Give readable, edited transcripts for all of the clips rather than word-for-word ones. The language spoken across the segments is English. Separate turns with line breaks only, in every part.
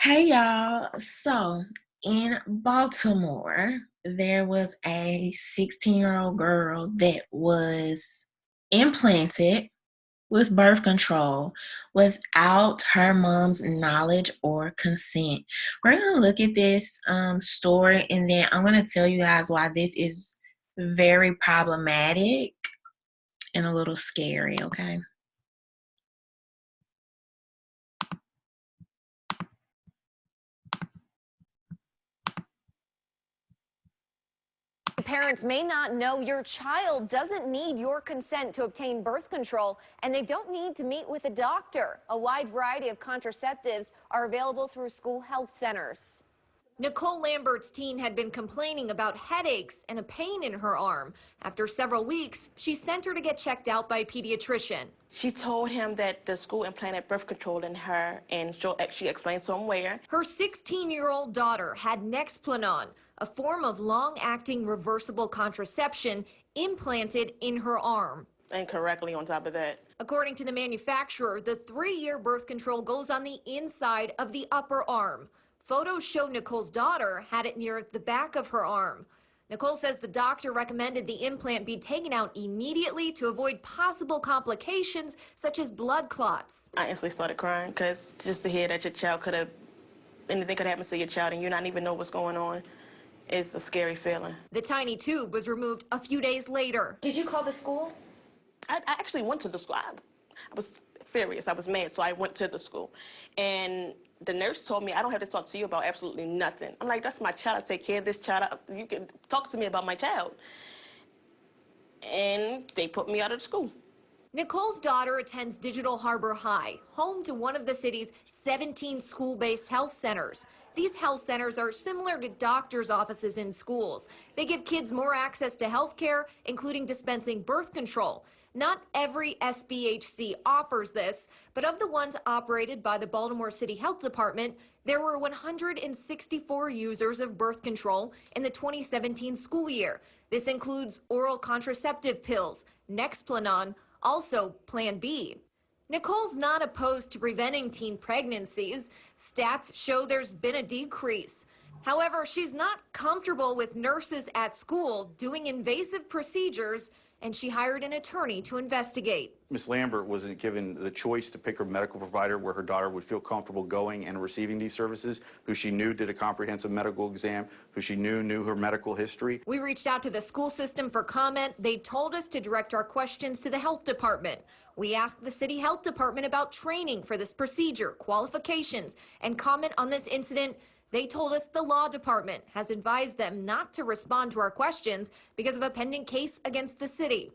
Hey y'all. So in Baltimore, there was a 16-year-old girl that was implanted with birth control without her mom's knowledge or consent. We're going to look at this story, and then I'm going to tell you guys why this is very problematic and a little scary, okay?
Parents may not know your child doesn't need your consent to obtain birth control, and they don't need to meet with a doctor. A wide variety of contraceptives are available through school health centers. Nicole Lambert's teen had been complaining about headaches and a pain in her arm. After several weeks, she sent her to get checked out by a pediatrician.
She told him that the school implanted birth control in her, and she explained to him where.
Her 16-year-old daughter had Nexplanon, a form of long-acting reversible contraception implanted in her arm.
Incorrectly on top of that.
According to the manufacturer, the 3-year birth control goes on the inside of the upper arm. Photos show Nicole's daughter had it near the back of her arm. Nicole says the doctor recommended the implant be taken out immediately to avoid possible complications such as blood clots.
I instantly started crying because just to hear that your child anything could happen to your child and you not even know what's going on, it's a scary feeling.
The tiny tube was removed a few days later.
Did you call the school?
I actually went to the school. I was furious. I was mad, so I went to the school. And the nurse told me, I don't have to talk to you about absolutely nothing. I'm like, that's my child. I take care of this child. You can talk to me about my child. And they put me out of the school.
Nicole's daughter attends Digital Harbor High, home to one of the city's 17 school-based health centers. These health centers are similar to doctors' offices in schools. They give kids more access to health care, including dispensing birth control. Not every SBHC offers this, but of the ones operated by the Baltimore City Health Department, there were 164 users of birth control in the 2017 school year. This includes oral contraceptive pills, Nexplanon, also Plan B. Nicole's not opposed to preventing teen pregnancies. Stats show there's been a decrease. However, she's not comfortable with nurses at school doing invasive procedures, and she hired an attorney to investigate.
Ms. Lambert wasn't given the choice to pick her medical provider where her daughter would feel comfortable going and receiving these services, who she knew did a comprehensive medical exam, who she knew her medical history.
We reached out to the school system for comment. They told us to direct our questions to the health department. We asked the city health department about training for this procedure, qualifications, and comment on this incident. They told us the law department has advised them not to respond to our questions because of a pending case against the city.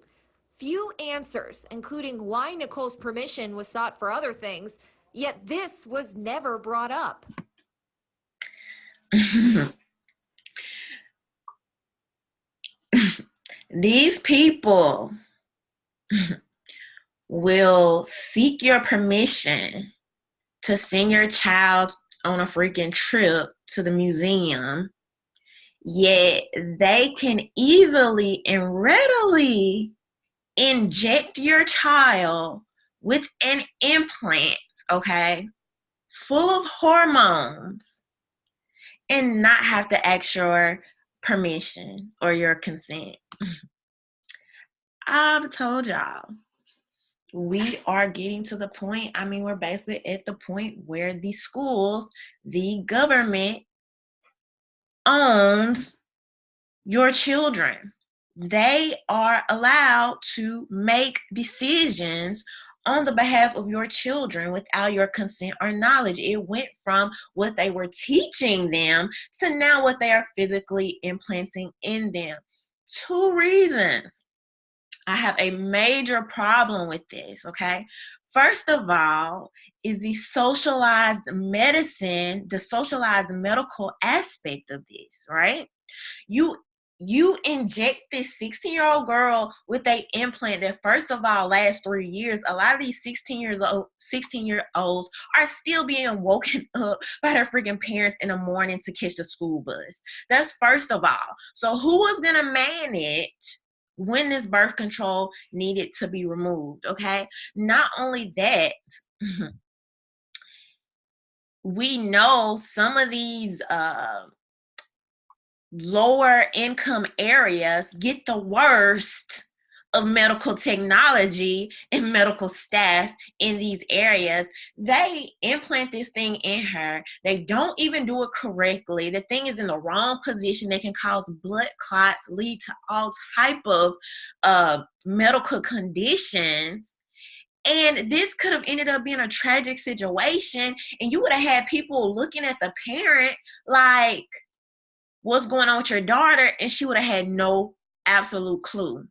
Few answers, including why Nicole's permission was sought for other things, yet this was never brought up.
These people will seek your permission to send your child on a freaking trip to the museum, yet they can easily and readily inject your child with an implant, okay, full of hormones, and not have to ask your permission or your consent. I've told y'all, we are getting to the point, we're basically at the point where the schools, the government owns your children. They are allowed to make decisions on the behalf of your children without your consent or knowledge. It went from what they were teaching them to now what they are physically implanting in them. 2 reasons I have a major problem with this, okay? First of all, is the socialized medicine, the socialized medical aspect of this, right? You inject this 16-year-old girl with a implant that, first of all, lasts 3 years. A lot of these 16-year-olds are still being woken up by their freaking parents in the morning to catch the school bus. That's first of all. So who was gonna manage when this birth control needed to be removed, okay? Not only that, we know some of these lower income areas get the worst of medical technology and medical staff in these areas. They implant this thing in her. They don't even do it correctly. The thing is in the wrong position. They can cause blood clots, lead to all type of medical conditions. And this could have ended up being a tragic situation. And you would have had people looking at the parent like, what's going on with your daughter? And she would have had no absolute clue.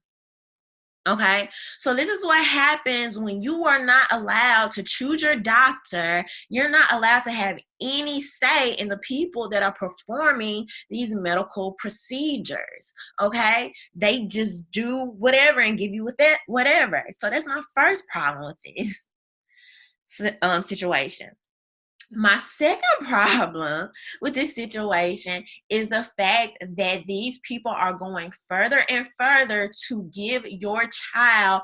Okay, so this is what happens when you are not allowed to choose your doctor. You're not allowed to have any say in the people that are performing these medical procedures. Okay, they just do whatever and give you with that whatever. So that's my first problem with this situation. My second problem with this situation is the fact that these people are going further and further to give your child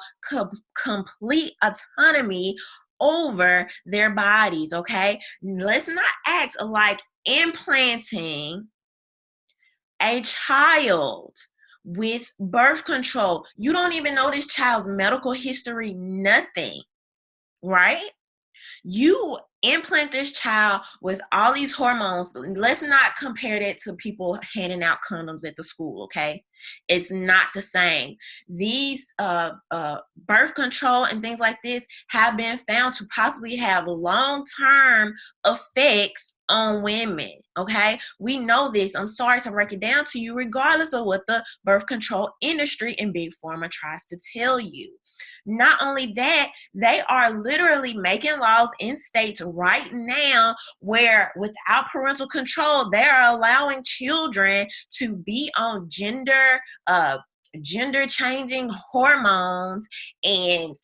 complete autonomy over their bodies, okay? Let's not act like implanting a child with birth control. You don't even know this child's medical history, nothing, right? You implant this child with all these hormones. Let's not compare that to people handing out condoms at the school, okay? It's not the same. These birth control and things like this have been found to possibly have long-term effects on women, okay? We know this. I'm sorry to break it down to you, regardless of what the birth control industry and big pharma tries to tell you. Not only that, they are literally making laws in states right now where without parental control, they are allowing children to be on gender changing hormones, and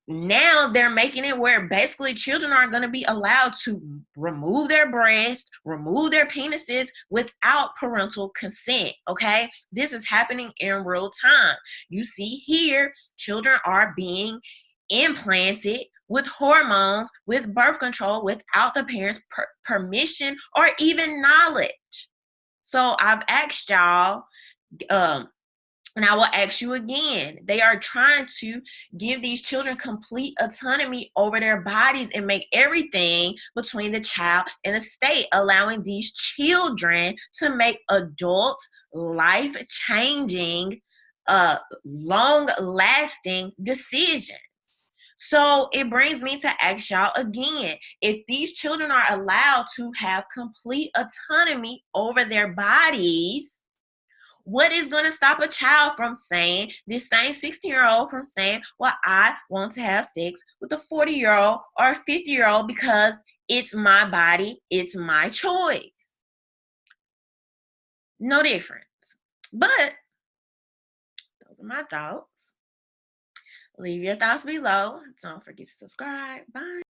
now they're making it where basically children are going to be allowed to remove their breasts, remove their penises without parental consent. Okay, this is happening in real time. You see here, children are being implanted with hormones, with birth control, without the parents' permission or even knowledge. So I've asked y'all, and I will ask you again, they are trying to give these children complete autonomy over their bodies and make everything between the child and the state, allowing these children to make adult, life-changing, long-lasting decisions. So it brings me to ask y'all again, if these children are allowed to have complete autonomy over their bodies, what is going to stop a child from saying, this same 16-year-old from saying, well, I want to have sex with a 40-year-old or a 50-year-old because it's my body, it's my choice? No difference. But those are my thoughts. Leave your thoughts below. Don't forget to subscribe. Bye.